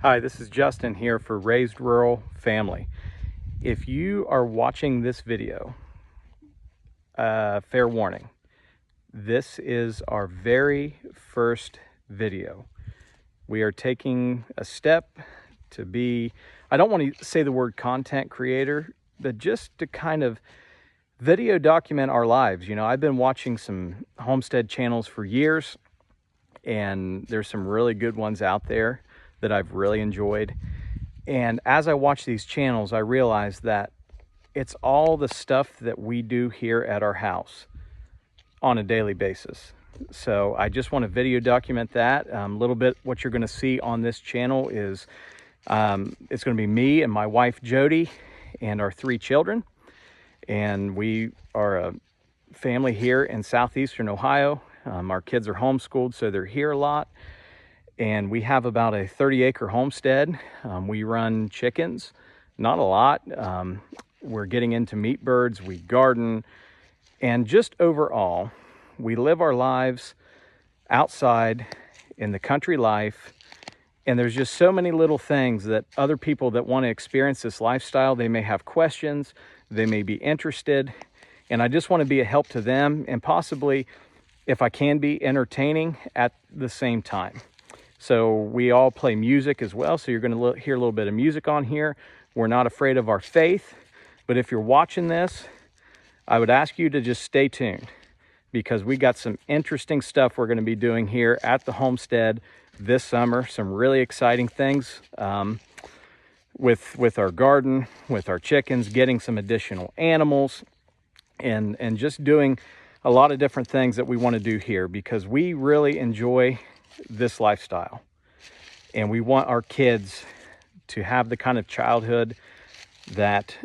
Hi, this is Justin here for Raised Rural Family. If you are watching this video, fair warning, this is our very first video. We are taking a step to be, I don't want to say the word content creator, but just to kind of video document our lives. You know, I've been watching some homestead channels for years, and there's some really good ones out there that I've really enjoyed. And as I watch these channels, I realize that it's all the stuff that we do here at our house on a daily basis. So I just want to video document that. A little bit what you're going to see on this channel is it's going to be me and my wife Jody and our 3 children. And we are a family here in southeastern Ohio. Our kids are homeschooled, so they're here a lot. And we have about a 30-acre homestead. We run chickens, not a lot. We're getting into meat birds, we garden, and just overall, we live our lives outside in the country life. And there's just so many little things that other people that want to experience this lifestyle, they may have questions, they may be interested. And I just want to be a help to them and possibly, if I can, be entertaining at the same time. So we all play music as well. So you're going to hear a little bit of music on here. We're not afraid of our faith. But if you're watching this, I would ask you to just stay tuned, because we got some interesting stuff we're going to be doing here at the homestead this summer. Some really exciting things with our garden, with our chickens, getting some additional animals, and just doing a lot of different things that we want to do here, because we really enjoy this lifestyle, and we want our kids to have the kind of childhood that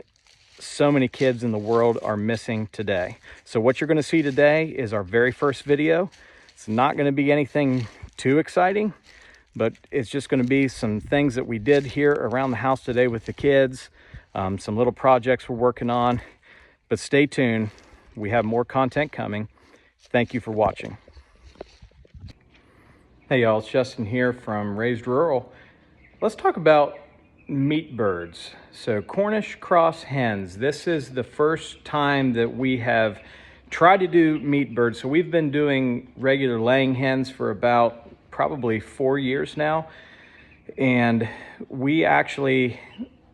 so many kids in the world are missing today. So what you're going to see today is our very first video. It's not going to be anything too exciting, but it's just going to be some things that we did here around the house today with the kids, some little projects we're working on. But stay tuned, we have more content coming. Thank you for watching. Hey y'all, it's Justin here from Raised Rural. Let's talk about meat birds. So Cornish cross hens. This is the first time that we have tried to do meat birds. So we've been doing regular laying hens for about probably 4 years now. And we actually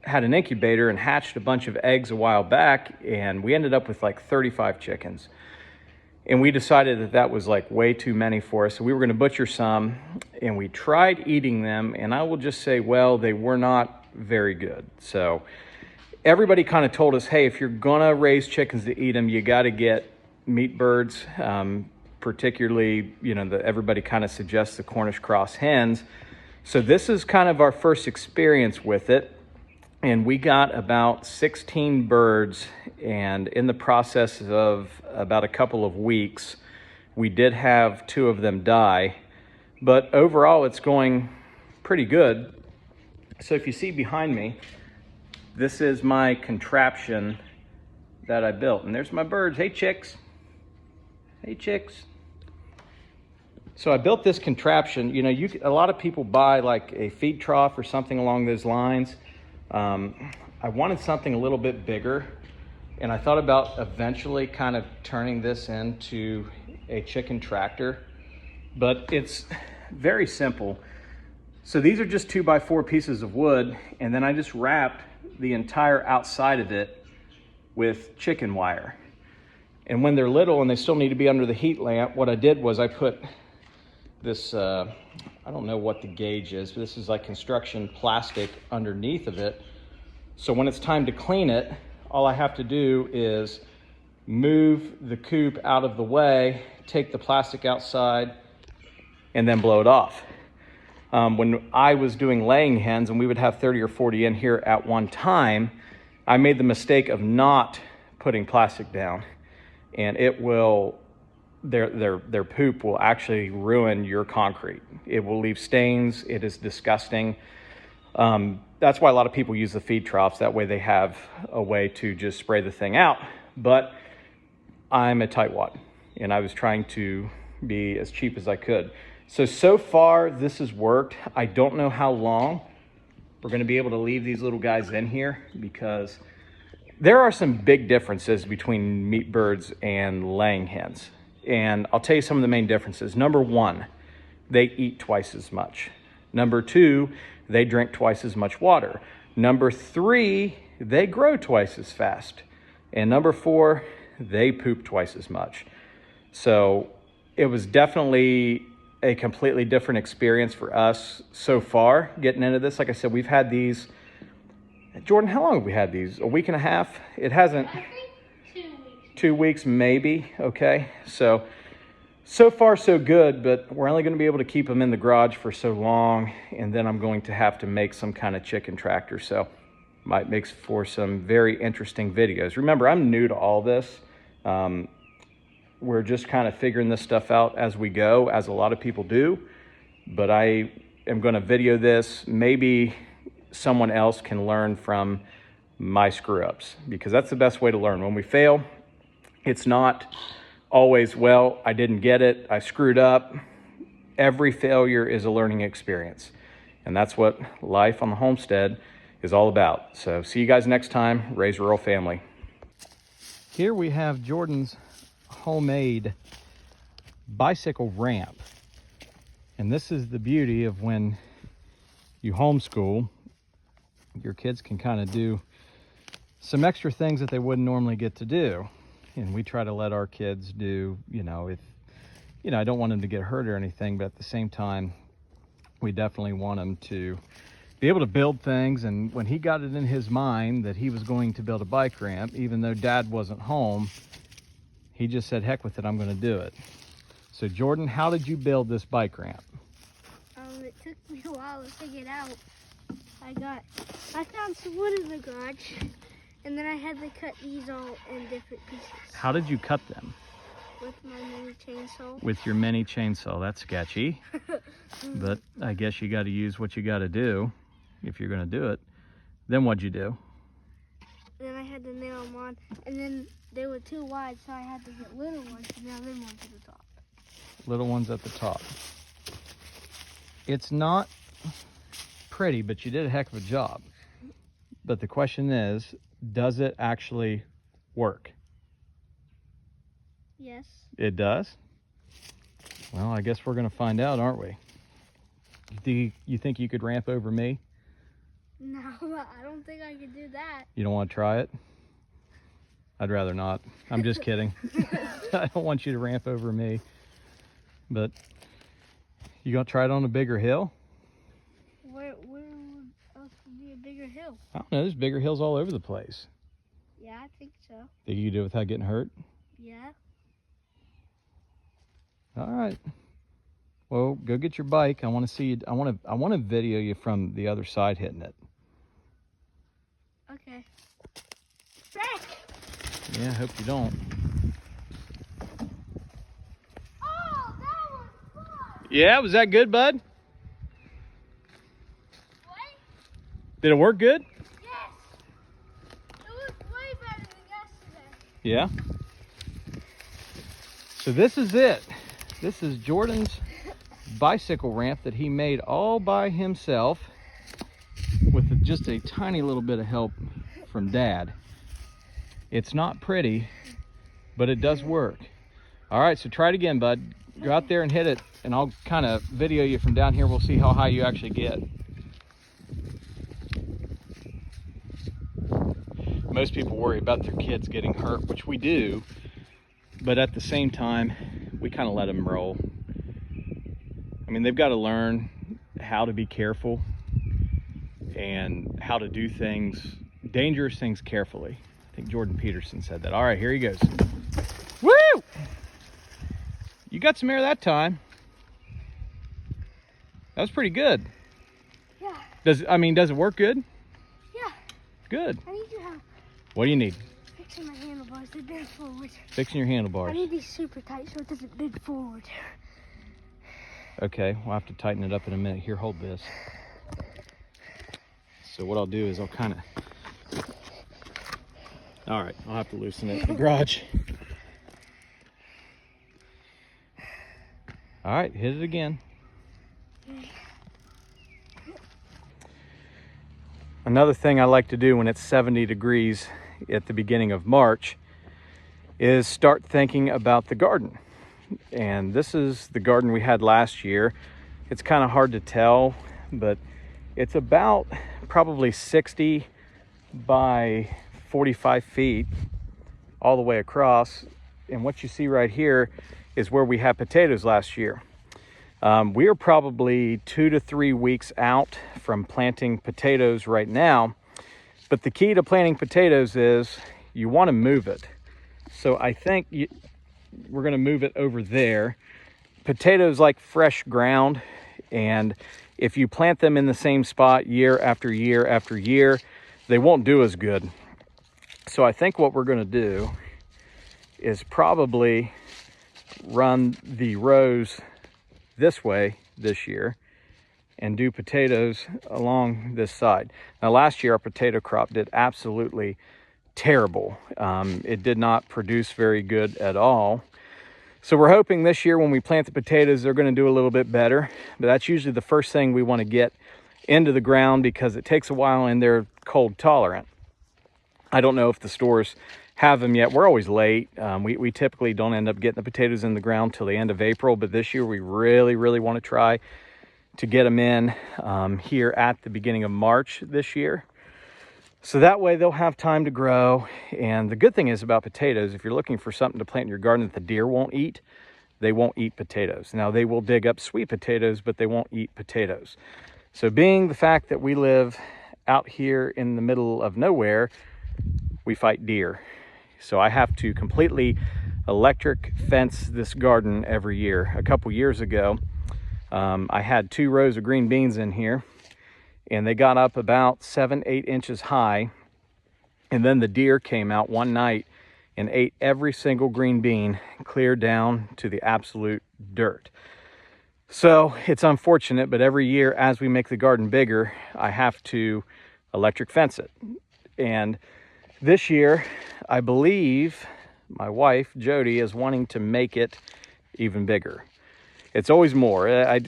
had an incubator and hatched a bunch of eggs a while back, and we ended up with like 35 chickens. And we decided that that was like way too many for us. So we were going to butcher some, and we tried eating them. And I will just say, well, they were not very good. So everybody kind of told us, hey, if you're going to raise chickens to eat them, you got to get meat birds. Particularly, you know, everybody kind of suggests the Cornish cross hens. So this is kind of our first experience with it. And we got about 16 birds, and in the process of about a couple of weeks, we did have 2 of them die. But overall, it's going pretty good. So if you see behind me, this is my contraption that I built. And there's my birds. Hey, chicks. Hey, chicks. So I built this contraption. You know, a lot of people buy like a feed trough or something along those lines. I wanted something a little bit bigger, and I thought about eventually kind of turning this into a chicken tractor, but it's very simple. So these are just 2x4 pieces of wood, and then I just wrapped the entire outside of it with chicken wire. And when they're little and they still need to be under the heat lamp, what I did was I put this, I don't know what the gauge is, but this is like construction plastic underneath of it. So when it's time to clean it, all I have to do is move the coop out of the way, take the plastic outside, and then blow it off. When I was doing laying hens, and we would have 30 or 40 in here at one time, I made the mistake of not putting plastic down, and it will, their poop will actually ruin your concrete. It will leave stains. It is disgusting. That's why a lot of people use the feed troughs. That way they have a way to just spray the thing out. But I'm a tightwad, and I was trying to be as cheap as I could. So far this has worked. I don't know how long We're going to be able to leave these little guys in here because there are some big differences between meat birds and laying hens. And I'll tell you some of the main differences. Number one, they eat twice as much. Number two, they drink twice as much water. Number three, they grow twice as fast. And number four, they poop twice as much. So it was definitely a completely different experience for us so far getting into this. Like I said, we've had these, Jordan, how long have we had these? A week and a half? It hasn't, I think 2 weeks. 2 weeks maybe, okay? So far so good, but we're only gonna be able to keep them in the garage for so long, and then I'm going to have to make some kind of chicken tractor. So might make for some very interesting videos. Remember, I'm new to all this. We're just kind of figuring this stuff out as we go, as a lot of people do. But I am going to video this. Maybe someone else can learn from my screw-ups, because that's the best way to learn. When we fail, it's not always, well, I didn't get it, I screwed up. Every failure is a learning experience. And that's what life on the homestead is all about. So see you guys next time. Raised Rural Family. Here we have Jordan's homemade bicycle ramp. And this is the beauty of when you homeschool, your kids can kind of do some extra things that they wouldn't normally get to do. And we try to let our kids do, I don't want them to get hurt or anything, but at the same time, we definitely want them to be able to build things. And when he got it in his mind that he was going to build a bike ramp, even though Dad wasn't home, he just said, heck with it, I'm going to do it. So Jordan, how did you build this bike ramp? It took me a while to figure it out. I found some wood in the garage, and then I had to cut these all in different pieces. How did you cut them? With my mini chainsaw. With your mini chainsaw. That's sketchy. But I guess you got to use what you got to do if you're going to do it. Then what'd you do? Then I had to nail them on, and then they were too wide, so I had to get little ones to nail them onto the top. Little ones at the top. It's not pretty, but you did a heck of a job. But the question is, does it actually work? Yes. It does? Well, I guess we're going to find out, aren't we? Do you think you could ramp over me? No, I don't think I could do that. You don't want to try it? I'd rather not. I'm just kidding. I don't want you to ramp over me. But you going to try it on a bigger hill? Where else would be a bigger hill? I don't know. There's bigger hills all over the place. Yeah, I think so. Think you could do it without getting hurt? Yeah. All right. Well, go get your bike. I want to see you. I want to video you from the other side hitting it. Okay. Back. Yeah, I hope you don't. Oh, that was fun. Yeah, was that good, bud? What? Did it work good? Yes. It was way better than yesterday. Yeah. So this is it. This is Jordan's bicycle ramp that he made all by himself with just a tiny little bit of help from Dad. It's not pretty, but it does work. All right, so try it again, bud. Go out there and hit it, and I'll kind of video you from down here. We'll see how high you actually get. Most people worry about their kids getting hurt, which we do, but at the same time, we kind of let them roll. I mean, they've got to learn how to be careful and how to do things, dangerous things, carefully. I think Jordan Peterson said that. All right, here he goes. Woo! You got some air that time. That was pretty good. Yeah. Does it work good? Yeah. Good. I need your help What do you need? fixing my handlebars. They bend forward. Fixing your I handlebars. need these super tight so it doesn't bend forward. Okay, we'll have to tighten it up in a minute. Here, hold this. So what I'll do is I'll kind of... All right, I'll have to loosen it in the garage. All right, hit it again. Another thing I like to do when it's 70 degrees at the beginning of March is start thinking about the garden. And this is the garden we had last year. It's kind of hard to tell, but it's about probably 60 by 45 feet all the way across. And what you see right here is where we had potatoes last year. We are probably 2 to 3 weeks out from planting potatoes right now, but the key to planting potatoes is you want to move it. So I think we're going to move it over there. Potatoes like fresh ground, and if you plant them in the same spot year after year after year, they won't do as good. So I think what we're going to do is probably run the rows this way this year and do potatoes along this side. Now last year our potato crop did absolutely terrible. It did not produce very good at all. So we're hoping this year when we plant the potatoes, they're going to do a little bit better. But that's usually the first thing we want to get into the ground because it takes a while and they're cold tolerant. I don't know if the stores have them yet. We're always late. We typically don't end up getting the potatoes in the ground till the end of April, but this year we really want to try to get them in here at the beginning of March this year. So that way they'll have time to grow. And the good thing is about potatoes, if you're looking for something to plant in your garden that the deer won't eat, they won't eat potatoes. Now they will dig up sweet potatoes, but they won't eat potatoes. So being the fact that we live out here in the middle of nowhere, we fight deer. So I have to completely electric fence this garden every year. A couple years ago, I had 2 rows of green beans in here, and they got up about 7-8 inches high. And then the deer came out one night and ate every single green bean clear down to the absolute dirt. So it's unfortunate, but every year as we make the garden bigger, I have to electric fence it. And this year, I believe my wife, Jody, is wanting to make it even bigger. It's always more. I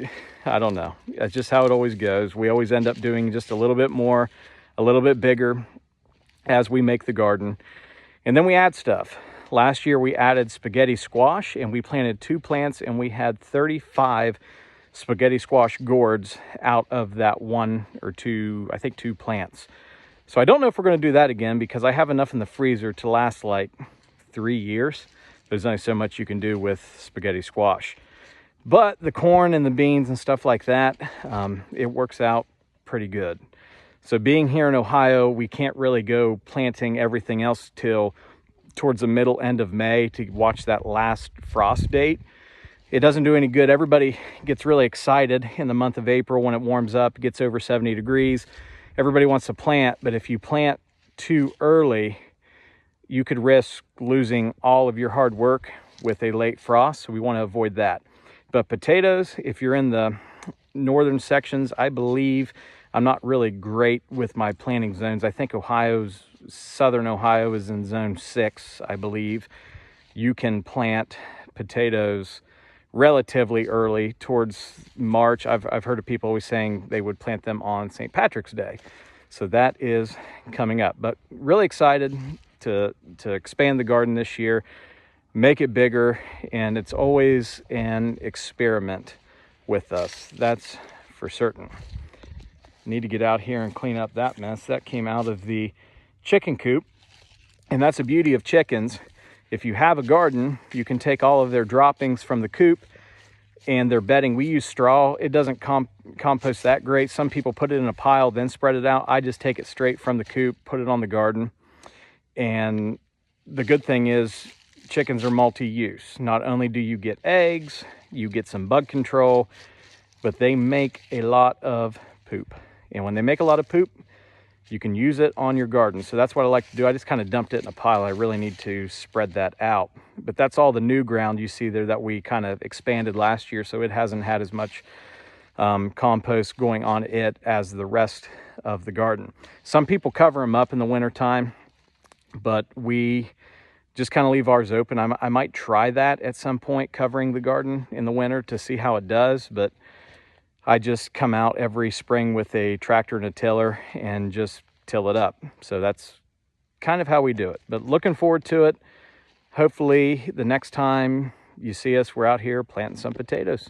don't know. That's just how it always goes. We always end up doing just a little bit more, a little bit bigger as we make the garden. And then we add stuff. Last year, we added spaghetti squash, and we planted 2 plants, and we had 35 spaghetti squash gourds out of that 1 or 2, I think 2 plants. So I don't know if we're going to do that again because I have enough in the freezer to last like 3 years. There's only so much you can do with spaghetti squash. But the corn and the beans and stuff like that, it works out pretty good. So being here in Ohio, we can't really go planting everything else till towards the middle end of May to watch that last frost date. It doesn't do any good. Everybody gets really excited in the month of April when it warms up, gets over 70 degrees. Everybody wants to plant, but if you plant too early, you could risk losing all of your hard work with a late frost. So we want to avoid that. But potatoes, if you're in the northern sections, I believe I'm not really great with my planting zones. I think southern Ohio is in zone 6, I believe. You can plant potatoes relatively early towards March. I've heard of people always saying they would plant them on St. Patrick's Day. So that is coming up. But really excited to expand the garden this year, make it bigger, and it's always an experiment with us. That's for certain. Need to get out here and clean up that mess. That came out of the chicken coop. And that's the beauty of chickens. If you have a garden, you can take all of their droppings from the coop and their bedding. We use straw. It doesn't compost that great. Some people put it in a pile, then spread it out. I just take it straight from the coop, put it on the garden. And the good thing is chickens are multi-use. Not only do you get eggs, you get some bug control, but they make a lot of poop. And when they make a lot of poop, you can use it on your garden. So that's what I like to do. I just kind of dumped it in a pile. I really need to spread that out. But that's all the new ground you see there that we kind of expanded last year. So it hasn't had as much compost going on it as the rest of the garden. Some people cover them up in the wintertime, but we just kind of leave ours open. I might try that at some point, covering the garden in the winter to see how it does. But I just come out every spring with a tractor and a tiller and just till it up. So that's kind of how we do it. But looking forward to it. Hopefully the next time you see us, we're out here planting some potatoes.